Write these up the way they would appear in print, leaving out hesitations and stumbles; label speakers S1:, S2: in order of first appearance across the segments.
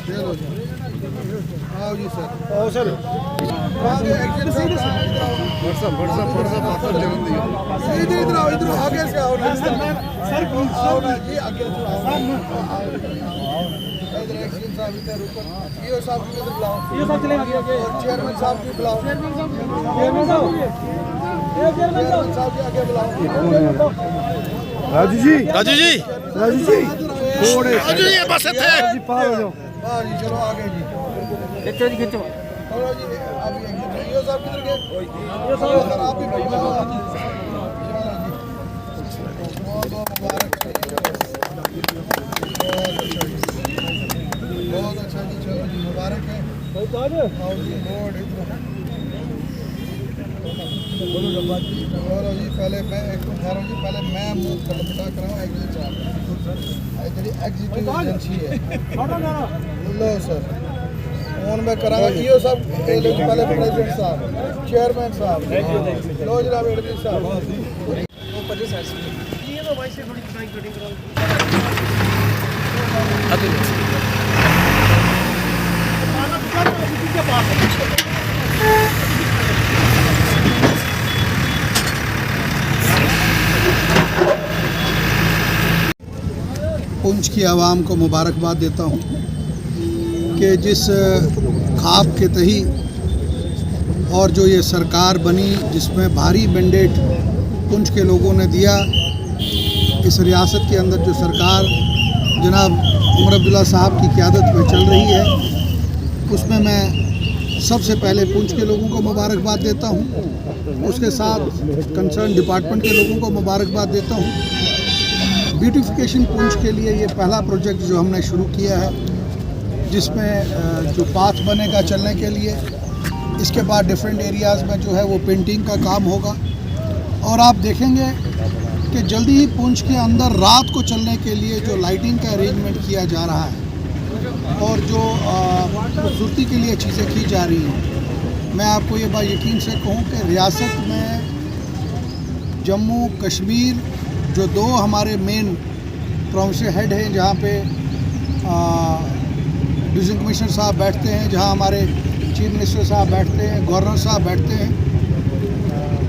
S1: आओ जी सर।
S2: आओ सर।
S1: इधर आओ, इधर आगे से आओ ना सर, आओ ना जी, आगे से आओ। इधर एक्शन साहब इधर ऊपर, ईओ साहब को इधर बुलाओ,
S2: ये सब चलेगा आगे।
S1: और चेयरमैन साहब को बुलाओ,
S2: चेयरमैन साहब
S1: चेयरमैन साहब के आगे बुलाओ।
S2: राजू जी,
S3: राजू जी,
S2: राजू जी, थोड़े
S3: राजू जी ये बस थे।
S2: जी पार हो जाओ।
S1: हाँ जी, चलो आगे जी।
S2: खींचो जी, खींचो।
S1: चलो जी, अभी ईओ साहब किधर गए? ईओ साहब आप भी बुलाओ। चलो जी, बहुत बहुत मुबारक है। बहुत अच्छा जी, चलो जी, मुबारक है। आओ जी, बोर्ड इधर। बोलो जी, पहले मैं एक तो ठहरो जी, पहले मैं मुंह खटपटा कराऊं एग्जिट साहब। जी एग्जीक्यूटिव एजेंसी है। लो सर, फोन में करांगा ईओ साहब, लो जी पहले प्रेसिडेंट साहब, चेयरमैन साहब, लो जनाब एडमिन साहब। पुंछ की आवाम को मुबारकबाद देता हूँ कि जिस ख्वाब के तही और जो ये सरकार बनी जिसमें भारी मैंडेट पुंछ के लोगों ने दिया, इस रियासत के अंदर जो सरकार जनाब उमर अब्दुल्ला साहब की क़यादत में चल रही है, उसमें मैं सबसे पहले पुंछ के लोगों को मुबारकबाद देता हूँ। उसके साथ कंसर्न डिपार्टमेंट के लोगों को मुबारकबाद देता हूँ। ब्यूटिफिकेशन पुंछ के लिए ये पहला प्रोजेक्ट जो हमने शुरू किया है, जिसमें जो पाथ बनेगा चलने के लिए, इसके बाद डिफरेंट एरियाज़ में जो है वो पेंटिंग का काम होगा। और आप देखेंगे कि जल्दी ही पुंछ के अंदर रात को चलने के लिए जो लाइटिंग का अरेंजमेंट किया जा रहा है और जो खूबसूरती के लिए चीज़ें की जा रही हैं, मैं आपको ये बात यकीन से कहूँ कि रियासत में जम्मू कश्मीर जो दो हमारे मेन प्रोविंशियल हेड हैं, जहाँ पे डिवीज़न कमिश्नर साहब बैठते हैं, जहाँ हमारे चीफ मिनिस्टर साहब बैठते हैं, गवर्नर साहब बैठते हैं,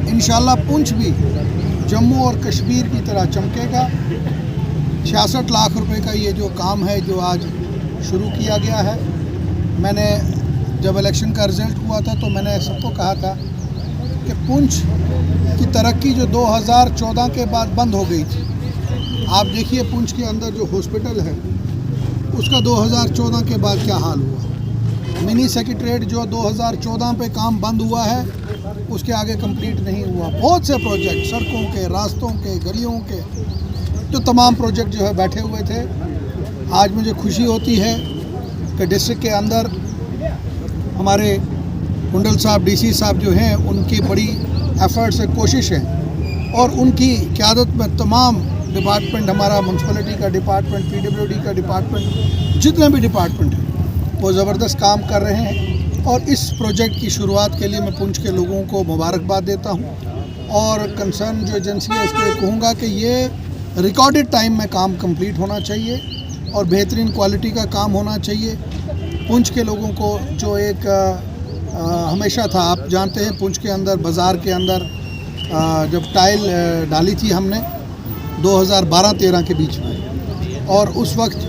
S1: इंशाल्लाह पुंछ भी जम्मू और कश्मीर की तरह चमकेगा। 66 लाख रुपए का ये जो काम है जो आज शुरू किया गया है, मैंने जब इलेक्शन का रिज़ल्ट हुआ था तो मैंने सबको कहा था कि पुंछ की तरक्की जो 2014 के बाद बंद हो गई थी, आप देखिए पुंछ के अंदर जो हॉस्पिटल है उसका 2014 के बाद क्या हाल हुआ। मिनी सेक्रेटरीट जो 2014 पे काम बंद हुआ है, उसके आगे कंप्लीट नहीं हुआ। बहुत से प्रोजेक्ट सड़कों के, रास्तों के, गलियों के जो तमाम प्रोजेक्ट जो है बैठे हुए थे। आज मुझे खुशी होती है कि डिस्ट्रिक्ट के अंदर हमारे कुंडल साहब डीसी साहब जो हैं, उनकी बड़ी एफर्ट्स से कोशिश है और उनकी क़यादत में तमाम डिपार्टमेंट, हमारा म्यूनसिपलिटी का डिपार्टमेंट, पीडब्ल्यूडी का डिपार्टमेंट, जितने भी डिपार्टमेंट हैं वो ज़बरदस्त काम कर रहे हैं। और इस प्रोजेक्ट की शुरुआत के लिए मैं पुंछ के लोगों को मुबारकबाद देता हूँ और कंसर्न जो एजेंसी है उसको कहूँगा कि ये रिकॉर्डेड टाइम में काम कंप्लीट होना चाहिए और बेहतरीन क्वालिटी का काम होना चाहिए। पुंछ के लोगों को जो एक हमेशा था, आप जानते हैं पुंछ के अंदर, बाज़ार के अंदर जब टाइल डाली थी हमने 2012-13 के बीच में, और उस वक्त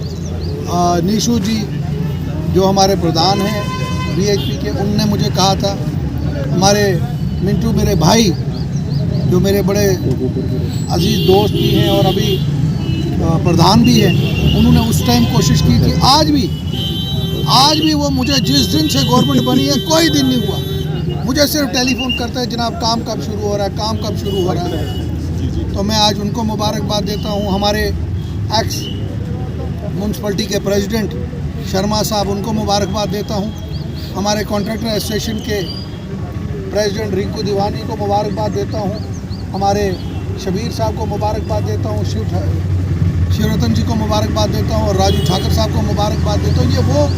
S1: नीशू जी जो हमारे प्रधान हैं बीएचपी के, उनने मुझे कहा था, हमारे मिंटू मेरे भाई जो मेरे बड़े अजीज़ दोस्त भी हैं और अभी प्रधान भी हैं, उन्होंने उस टाइम कोशिश की थी। आज भी वो मुझे जिस दिन से गवर्नमेंट बनी है कोई दिन नहीं हुआ, मुझे सिर्फ टेलीफोन करता है, जनाब काम कब शुरू हो रहा है, काम कब शुरू हो रहा है। तो मैं आज उनको मुबारकबाद देता हूँ। हमारे एक्स म्यूनसिपलिटी के प्रेसिडेंट शर्मा साहब, उनको मुबारकबाद देता हूँ। हमारे कॉन्ट्रैक्टर एसोसिएशन के प्रेसिडेंट रिंकू दीवानी को मुबारकबाद देता हूँ। हमारे शबीर साहब को मुबारकबाद देता हूँ, शिवरतन जी को मुबारकबाद देता हूँ और राजू ठाकर साहब को मुबारकबाद देता हूँ। ये वो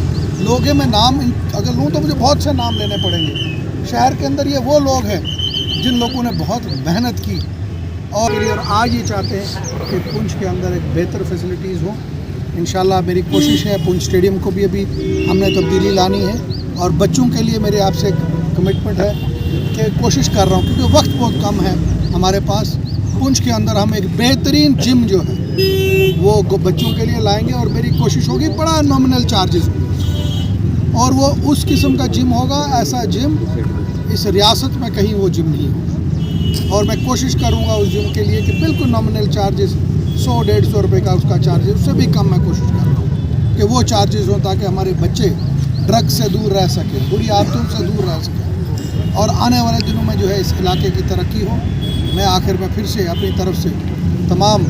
S1: लोग हैं, मैं नाम अगर लूँ तो मुझे बहुत से नाम लेने पड़ेंगे। शहर के अंदर ये वो लोग हैं जिन लोगों ने बहुत मेहनत की और आज ये चाहते हैं कि पुंछ के अंदर एक बेहतर फैसिलिटीज़ हो। इंशाल्लाह मेरी कोशिश है पुंछ स्टेडियम को भी अभी हमने तब्दीली लानी है, और बच्चों के लिए मेरे आपसे कमिटमेंट है कि कोशिश कर रहा हूँ, क्योंकि वक्त बहुत कम है हमारे पास। पुंछ के अंदर हम एक बेहतरीन जिम जो है वो बच्चों के लिए लाएंगे, और मेरी कोशिश होगी बड़ा नॉमिनल चार्जेस और वो उस किस्म का जिम होगा, ऐसा जिम इस रियासत में कहीं वो जिम नहीं है। और मैं कोशिश करूँगा उस जिम के लिए कि बिल्कुल नॉमिनल चार्जेस 100-150 रुपये का उसका चार्जेस, उससे भी कम मैं कोशिश कर रहा हूँ कि वो चार्जेस हों, ताकि हमारे बच्चे ड्रग्स से दूर रह सकें, बुरी आदतों से दूर रह सकें, और आने वाले दिनों में जो है इस इलाके की तरक्की हो। मैं आखिर में फिर से अपनी तरफ से तमाम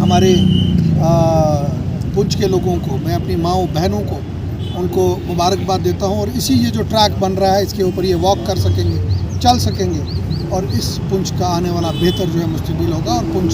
S1: हमारे पुंछ के लोगों को, मैं अपनी माँओं बहनों को उनको मुबारकबाद देता हूँ। और इसी ये जो ट्रैक बन रहा है इसके ऊपर ये वॉक कर सकेंगे, चल सकेंगे, और इस पुंछ का आने वाला बेहतर जो है मुस्तकबिल होगा। और पुंछ